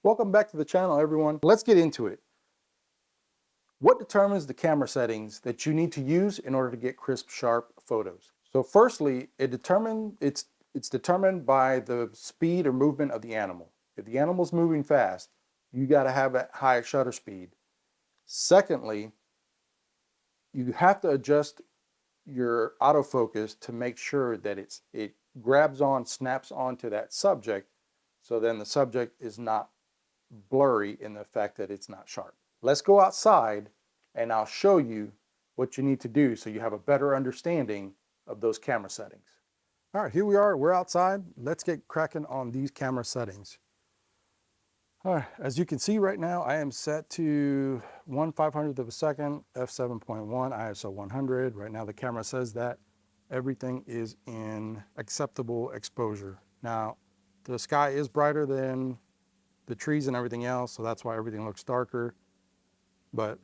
Welcome back to the channel, everyone. Let's get into it. What determines the camera settings that you need to use in order to get crisp, sharp photos? So firstly, it's determined by the speed or movement of the animal. If the animal's moving fast, you got to have a high shutter speed. Secondly, you have to adjust your autofocus to make sure that it grabs on, snaps onto that subject, so then the subject is not blurry in the fact that it's not sharp. Let's go outside and I'll show you what you need to do so you have a better understanding of those camera settings. All right, here we are, we're outside. Let's get cracking on these camera settings. All right, as you can see right now, I am set to 1/500th of a second, f7.1, ISO 100. Right now the camera says that everything is in acceptable exposure. Now, the sky is brighter than the trees and everything else, so that's why everything looks darker. But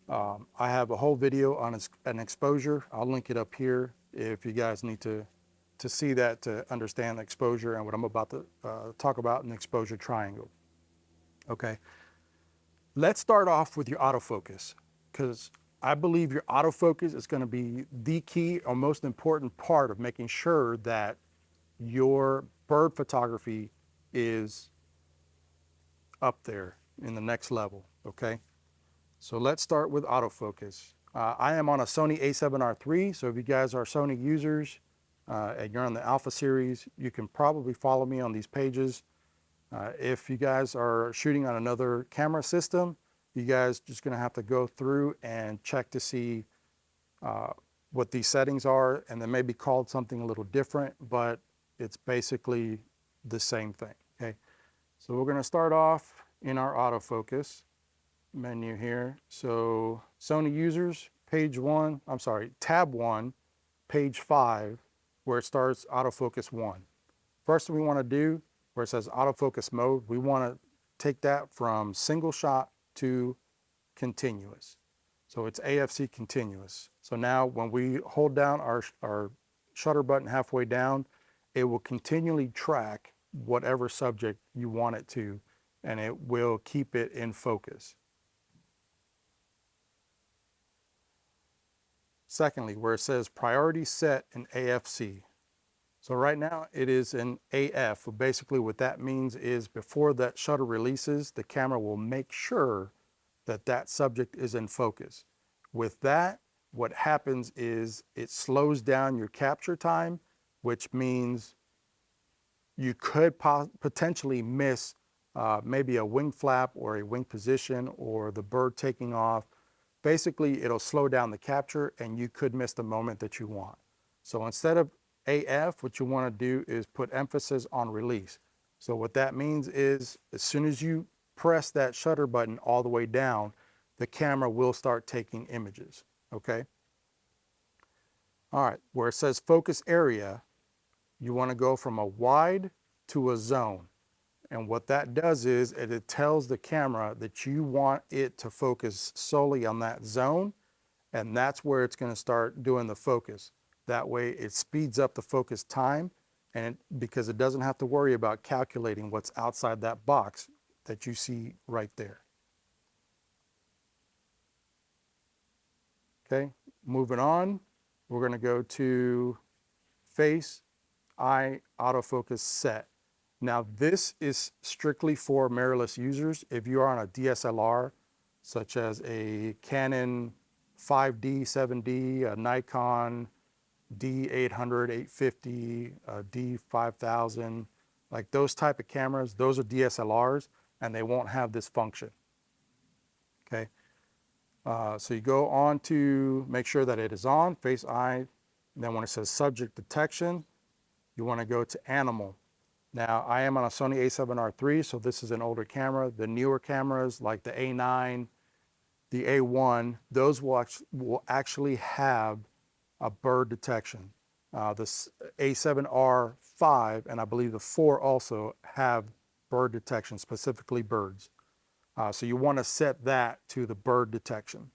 I have a whole video on an exposure. I'll link it up here if you guys need to see that, to understand the exposure and what I'm about to talk about in the exposure triangle. Okay, let's start off with your autofocus, because I believe your autofocus is going to be the key or most important part of making sure that your bird photography is up there in the next level. Okay, so let's start with autofocus. I am on a Sony a7R III, so if you guys are Sony users and you're on the Alpha series, you can probably follow me on these pages. If you guys are shooting on another camera system, you guys just gonna have to go through and check to see what these settings are, and they may be called something a little different, but it's basically the same thing. Okay, so we're gonna start off in our autofocus menu here. So Sony users, tab 1, page 5, where it starts autofocus 1. First thing we want to do, where it says autofocus mode, we want to take that from single shot to continuous. So it's AFC continuous. So now when we hold down our shutter button halfway down, it will continually track whatever subject you want it to, and it will keep it in focus. Secondly, where it says priority set in AFC. So right now it is in AF. Basically what that means is before that shutter releases, the camera will make sure that that subject is in focus. With that, what happens is it slows down your capture time, which means you could potentially miss maybe a wing flap or a wing position or the bird taking off. Basically, it'll slow down the capture and you could miss the moment that you want. So instead of AF, what you want to do is put emphasis on release. So what that means is as soon as you press that shutter button all the way down, the camera will start taking images. Okay. All right, where it says focus area, you want to go from a wide to a zone. And what that does is it tells the camera that you want it to focus solely on that zone, and that's where it's going to start doing the focus. That way it speeds up the focus time, and because it doesn't have to worry about calculating what's outside that box that you see right there. Okay, moving on, we're going to go to face eye autofocus set. Now this is strictly for mirrorless users. If you are on a DSLR, such as a Canon 5D, 7D, a Nikon D800, 850, D5000, like those type of cameras, those are DSLRs and they won't have this function. Okay, so you go on to make sure that it is on, face eye, and then when it says subject detection, you want to go to animal. Now, I am on a Sony a7R III, so this is an older camera. The newer cameras like the A9, the A1, those will actually have a bird detection. The A7R5 and I believe the 4 also have bird detection, specifically birds. So you want to set that to the bird detection.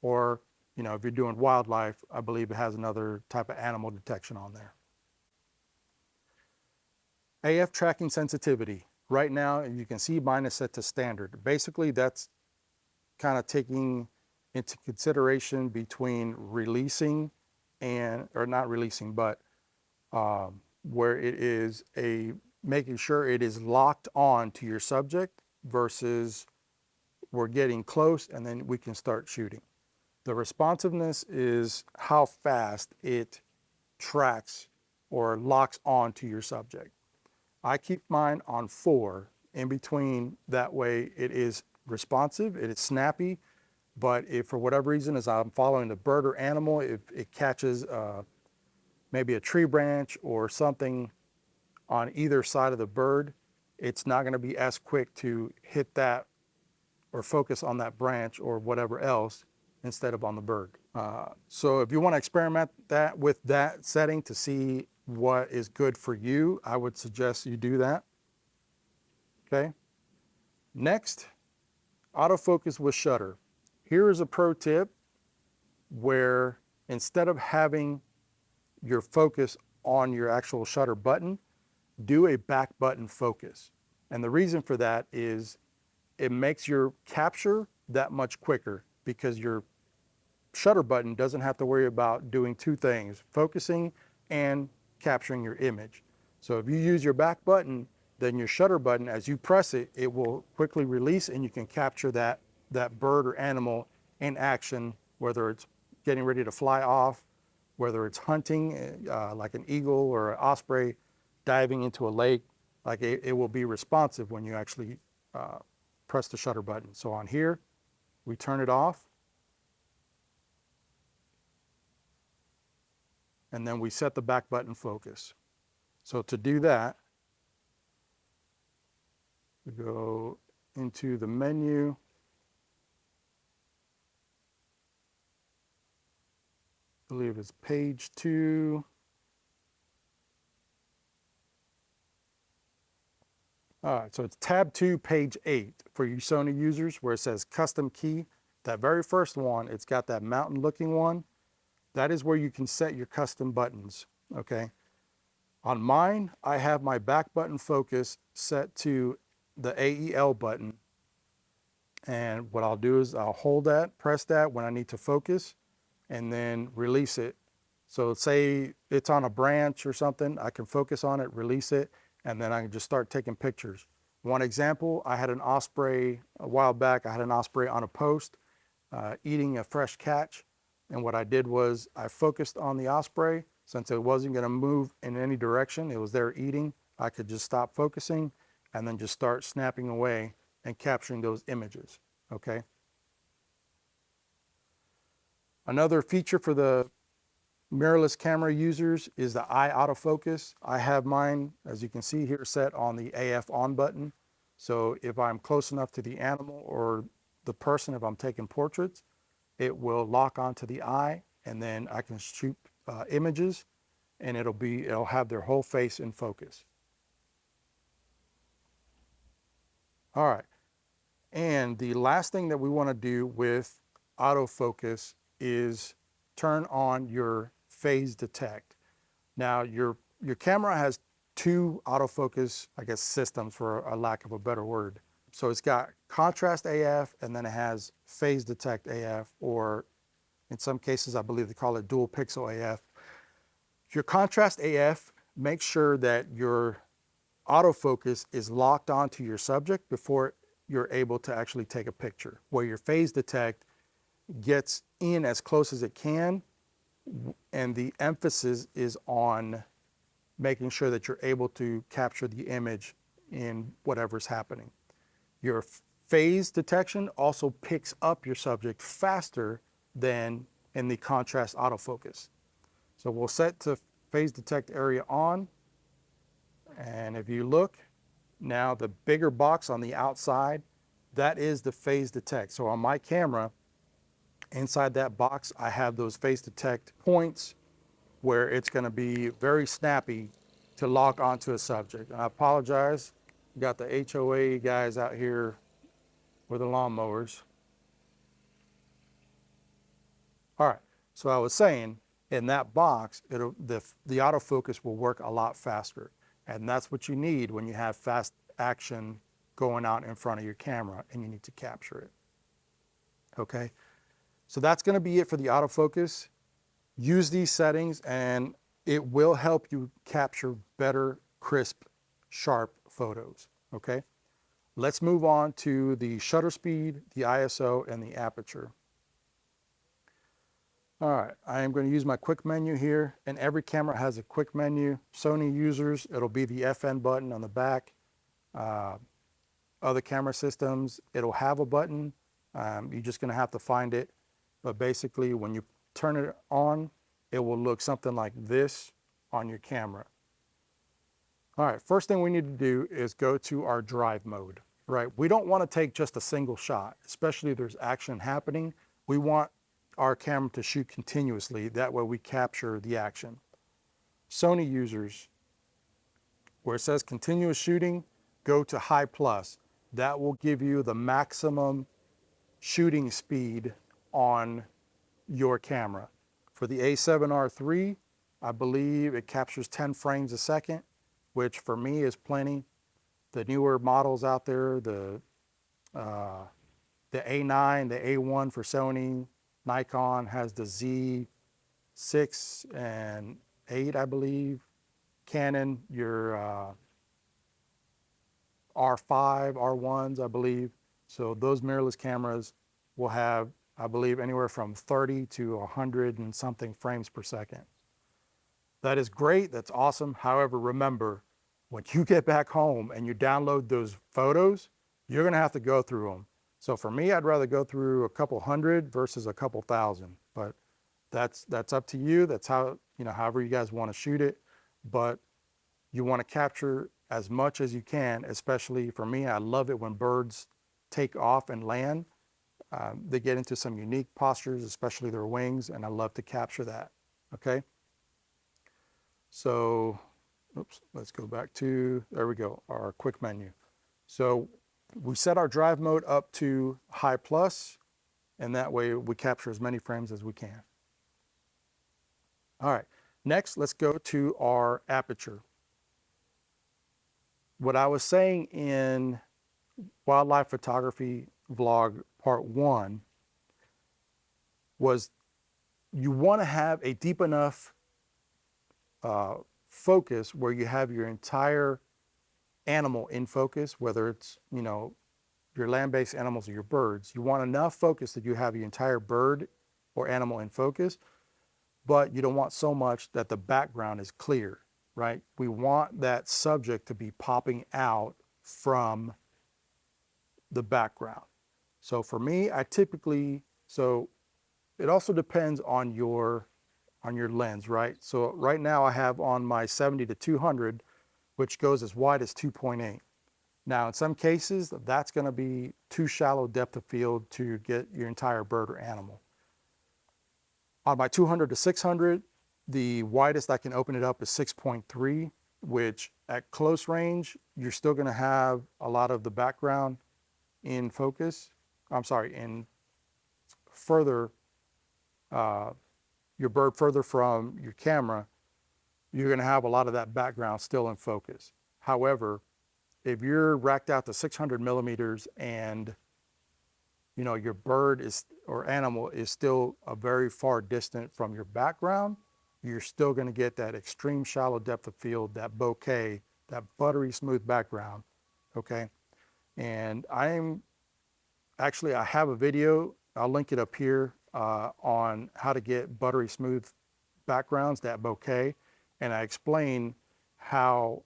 Or, you know, if you're doing wildlife, I believe it has another type of animal detection on there. AF tracking sensitivity. Right now, you can see mine is set to standard. Basically, that's kind of taking into consideration between releasing and, or not releasing, but where it is making sure it is locked on to your subject versus we're getting close and then we can start shooting. The responsiveness is how fast it tracks or locks on to your subject. I keep mine on 4 in between. That way it is responsive, it is snappy, but if for whatever reason, as I'm following the bird or animal, if it catches maybe a tree branch or something on either side of the bird, it's not going to be as quick to hit that or focus on that branch or whatever else instead of on the bird. So if you want to experiment that with that setting to see what is good for you, I would suggest you do that. Okay. Next, autofocus with shutter. Here is a pro tip where instead of having your focus on your actual shutter button, do a back button focus. And the reason for that is it makes your capture that much quicker because your shutter button doesn't have to worry about doing 2 things, focusing and capturing your image. So if you use your back button, then your shutter button, as you press it, it will quickly release and you can capture that bird or animal in action, whether it's getting ready to fly off, whether it's hunting like an eagle or an osprey diving into a lake. Like it will be responsive when you actually press the shutter button. So on here, we turn it off, and then we set the back button focus. So to do that, we go into the menu, I believe it's page 2. All right, so it's tab 2, page 8 for you Sony users where it says custom key. That very first one, it's got that mountain looking one. That is where you can set your custom buttons, okay? On mine, I have my back button focus set to the AEL button. And what I'll do is I'll hold that, press that when I need to focus, and then release it. So say it's on a branch or something, I can focus on it, release it, and then I can just start taking pictures. One example, I had an osprey a while back. I had an osprey on a post eating a fresh catch. And what I did was I focused on the osprey. Since it wasn't going to move in any direction, it was there eating, I could just stop focusing and then just start snapping away and capturing those images, okay? Another feature for the mirrorless camera users is the eye autofocus. I have mine, as you can see here, set on the AF on button. So if I'm close enough to the animal or the person, if I'm taking portraits, it will lock onto the eye and then I can shoot images and it'll have their whole face in focus. All right. And the last thing that we want to do with autofocus is turn on your phase detect. Now your camera has 2 autofocus, I guess, systems for a lack of a better word. So it's got contrast AF and then it has phase detect AF, or in some cases, I believe they call it dual pixel AF. Your contrast AF makes sure that your autofocus is locked onto your subject before you're able to actually take a picture, where your phase detect gets in as close as it can, and the emphasis is on making sure that you're able to capture the image in whatever's happening. Your phase detection also picks up your subject faster than in the contrast autofocus. So we'll set to phase detect area on, and if you look, now the bigger box on the outside, that is the phase detect. So on my camera, inside that box, I have those phase detect points where it's going to be very snappy to lock onto a subject. And I apologize, we got the HOA guys out here with the lawnmowers. All right, so I was saying, in that box, the autofocus will work a lot faster. And that's what you need when you have fast action going out in front of your camera and you need to capture it. Okay, so that's going to be it for the autofocus. Use these settings and it will help you capture better, crisp, sharp photos. Okay, let's move on to the shutter speed, the ISO, and the aperture. All right, I am going to use my quick menu here, and every camera has a quick menu. Sony users, it'll be the FN button on the back. Other camera systems, it'll have a button. You're just going to have to find it. But basically, when you turn it on, it will look something like this on your camera. All right, first thing we need to do is go to our drive mode, right? We don't want to take just a single shot, especially if there's action happening. We want our camera to shoot continuously. That way we capture the action. Sony users, where it says continuous shooting, go to high plus. That will give you the maximum shooting speed on your camera. For the A7R3, I believe it captures 10 frames a second, which for me is plenty. The newer models out there, the A9, the A1 for Sony, Nikon has the Z6 and 8, I believe. Canon, your R5, R1s, I believe. So those mirrorless cameras will have, I believe, anywhere from 30 to 100 and something frames per second. That is great, that's awesome. However, remember, when you get back home and you download those photos, you're gonna have to go through them. So for me, I'd rather go through a couple hundred versus a couple thousand, but that's up to you. That's how, however you guys wanna shoot it. But you wanna capture as much as you can, especially for me, I love it when birds take off and land. They get into some unique postures, especially their wings, and I love to capture that, okay? So, oops, let's go back to, there we go, our quick menu. So we set our drive mode up to high plus, and that way we capture as many frames as we can. All right, next let's go to our aperture. What I was saying in wildlife photography vlog part 1 was you want to have a deep enough focus where you have your entire animal in focus, whether it's, your land-based animals or your birds. You want enough focus that you have your entire bird or animal in focus, but you don't want so much that the background is clear, right? We want that subject to be popping out from the background. So for me, I typically, so it also depends on your lens, right? So right now I have on my 70 to 200, which goes as wide as 2.8. Now, in some cases, that's going to be too shallow depth of field to get your entire bird or animal. On my 200 to 600, the widest I can open it up is 6.3, which at close range, you're still going to have a lot of the background in focus. I'm sorry, in further, your bird further from your camera, you're going to have a lot of that background still in focus. However, if you're racked out to 600 millimeters and your bird is or animal is still a very far distant from your background, you're still going to get that extreme shallow depth of field, that bokeh, that buttery smooth background. Okay, and I have a video, I'll link it up here, on how to get buttery smooth backgrounds, that bokeh, and I explain how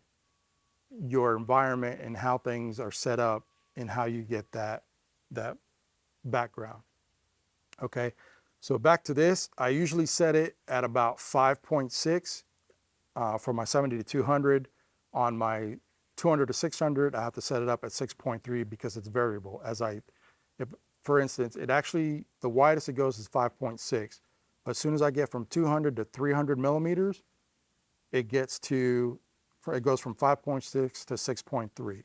your environment and how things are set up and how you get that background. Okay, so back to this, I usually set it at about 5.6 for my 70 to 200. On my 200 to 600, I have to set it up at 6.3 because it's variable. For instance, the widest it goes is 5.6, but as soon as I get from 200 to 300 millimeters, it goes from 5.6 to 6.3.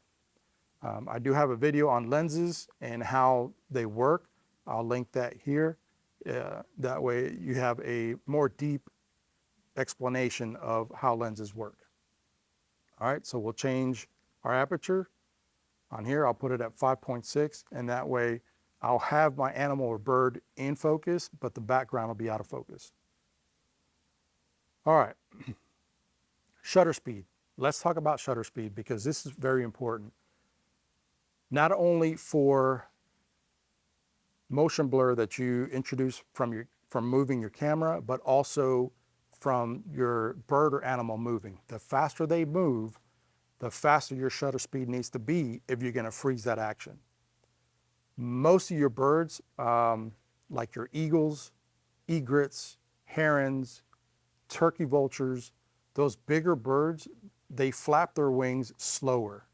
I do have a video on lenses and how they work. I'll link that here. That way you have a more deep explanation of how lenses work. All right, so we'll change our aperture. On here, I'll put it at 5.6, and that way I'll have my animal or bird in focus, but the background will be out of focus. All right, shutter speed. Let's talk about shutter speed because this is very important. Not only for motion blur that you introduce from moving your camera, but also from your bird or animal moving. The faster they move, the faster your shutter speed needs to be if you're going to freeze that action. Most of your birds, like your eagles, egrets, herons, turkey vultures, those bigger birds, they flap their wings slower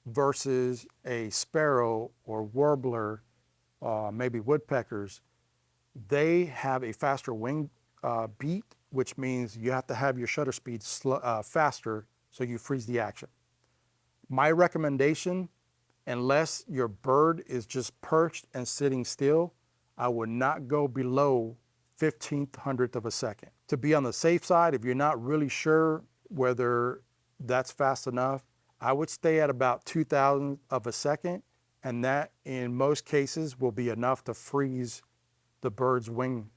versus a sparrow or warbler, maybe woodpeckers. They have a faster wing beat, which means you have to have your shutter speed faster so you freeze the action. My recommendation, unless your bird is just perched and sitting still, I would not go below 1/1500th of a second. To be on the safe side, if you're not really sure whether that's fast enough, I would stay at about 2,000th of a second, and that in most cases will be enough to freeze the bird's wing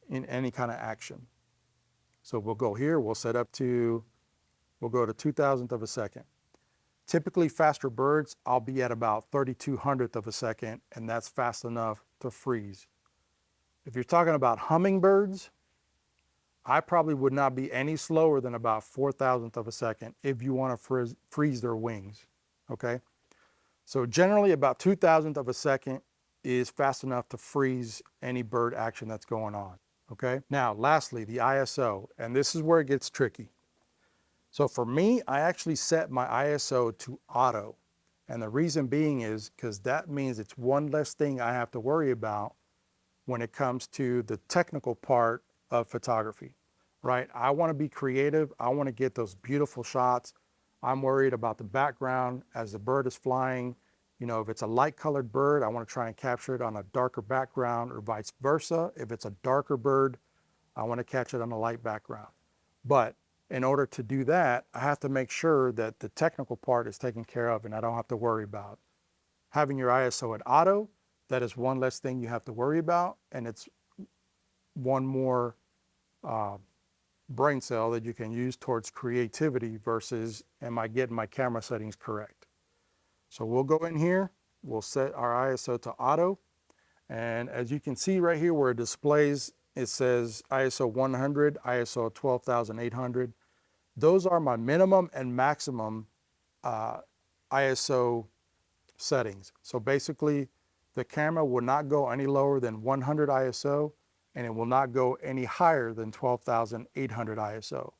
in any kind of action. So we'll go here, we'll go to 2,000th of a second. Typically faster birds, I'll be at about 3,200th of a second, and that's fast enough to freeze. If you're talking about hummingbirds, I probably would not be any slower than about 4,000th of a second if you want to freeze their wings, okay? So generally about 2,000th of a second is fast enough to freeze any bird action that's going on, okay? Now, lastly, the ISO, and this is where it gets tricky. So for me, I actually set my ISO to auto. And the reason being is because that means it's one less thing I have to worry about when it comes to the technical part of photography, right? I want to be creative. I want to get those beautiful shots. I'm worried about the background as the bird is flying. You know, if it's a light colored bird, I want to try and capture it on a darker background, or vice versa. If it's a darker bird, I want to catch it on a light background. But in order to do that, I have to make sure that the technical part is taken care of and I don't have to worry about. Having your ISO at auto, that is one less thing you have to worry about, and it's one more brain cell that you can use towards creativity versus, am I getting my camera settings correct? So we'll go in here, we'll set our ISO to auto, and as you can see right here where it displays, it says ISO 100, ISO 12,800. Those are my minimum and maximum ISO settings. So basically, the camera will not go any lower than 100 ISO, and it will not go any higher than 12,800 ISO.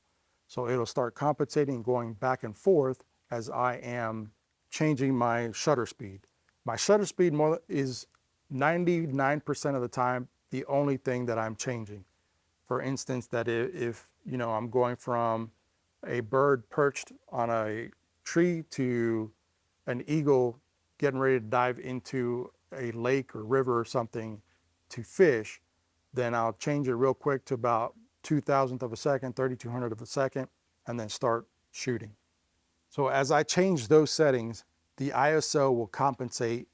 So it'll start compensating, going back and forth as I am changing my shutter speed. My shutter speed is 99% of the time the only thing that I'm changing. For instance, that if you know I'm going from a bird perched on a tree to an eagle getting ready to dive into a lake or river or something to fish, then I'll change it real quick to about 2,000th of a second, 3,200th of a second, and then start shooting. So as I change those settings, the ISO will compensate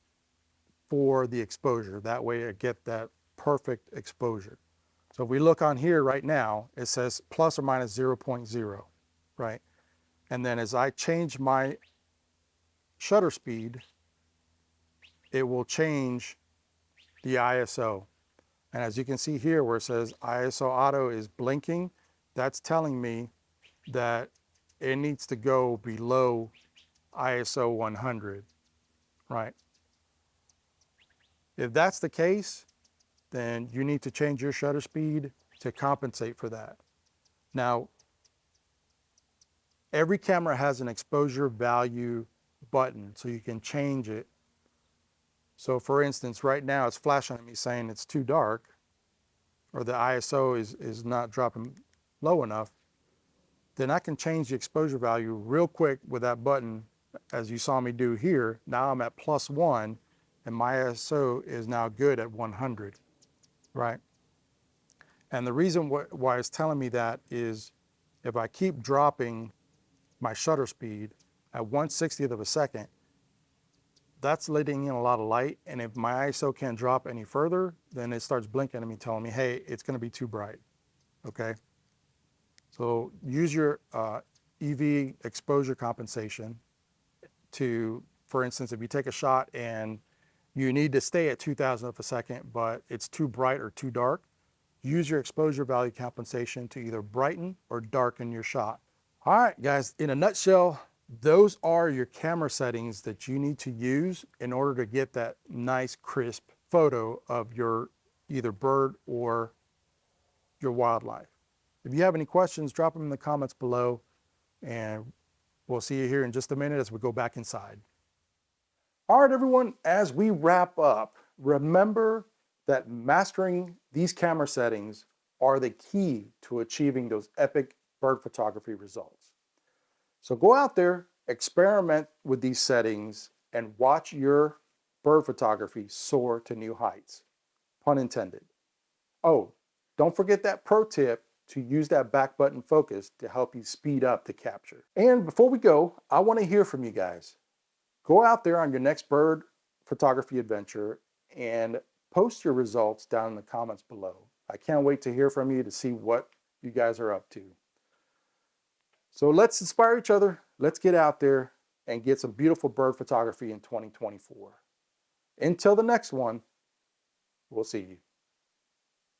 for the exposure. That way I get that perfect exposure. So if we look on here right now, it says plus or minus 0.0, right? And then as I change my shutter speed, it will change the ISO. And as you can see here where it says ISO auto is blinking, that's telling me that it needs to go below ISO 100, right? If that's the case, then you need to change your shutter speed to compensate for that. Now, every camera has an exposure value button, so you can change it. So for instance, right now it's flashing at me saying it's too dark, or the ISO is not dropping low enough. Then I can change the exposure value real quick with that button, as you saw me do here. Now I'm at +1, and my ISO is now good at 100, right? And the reason why it's telling me that is if I keep dropping my shutter speed at 1/60th of a second, that's letting in a lot of light. And if my ISO can't drop any further, then it starts blinking at me, telling me, hey, it's gonna be too bright, okay? So use your EV exposure compensation to, for instance, if you take a shot and you need to stay at 2000 of a second, but it's too bright or too dark, use your exposure value compensation to either brighten or darken your shot. All right, guys, in a nutshell, those are your camera settings that you need to use in order to get that nice, crisp photo of your either bird or your wildlife. If you have any questions, drop them in the comments below, and we'll see you here in just a minute as we go back inside. All right, everyone, as we wrap up, remember that mastering these camera settings are the key to achieving those epic bird photography results. So go out there, experiment with these settings, and watch your bird photography soar to new heights. Pun intended. Oh, don't forget that pro tip to use that back button focus to help you speed up the capture. And before we go, I want to hear from you guys. Go out there on your next bird photography adventure and post your results down in the comments below. I can't wait to hear from you to see what you guys are up to. So let's inspire each other. Let's get out there and get some beautiful bird photography in 2024. Until the next one, we'll see you.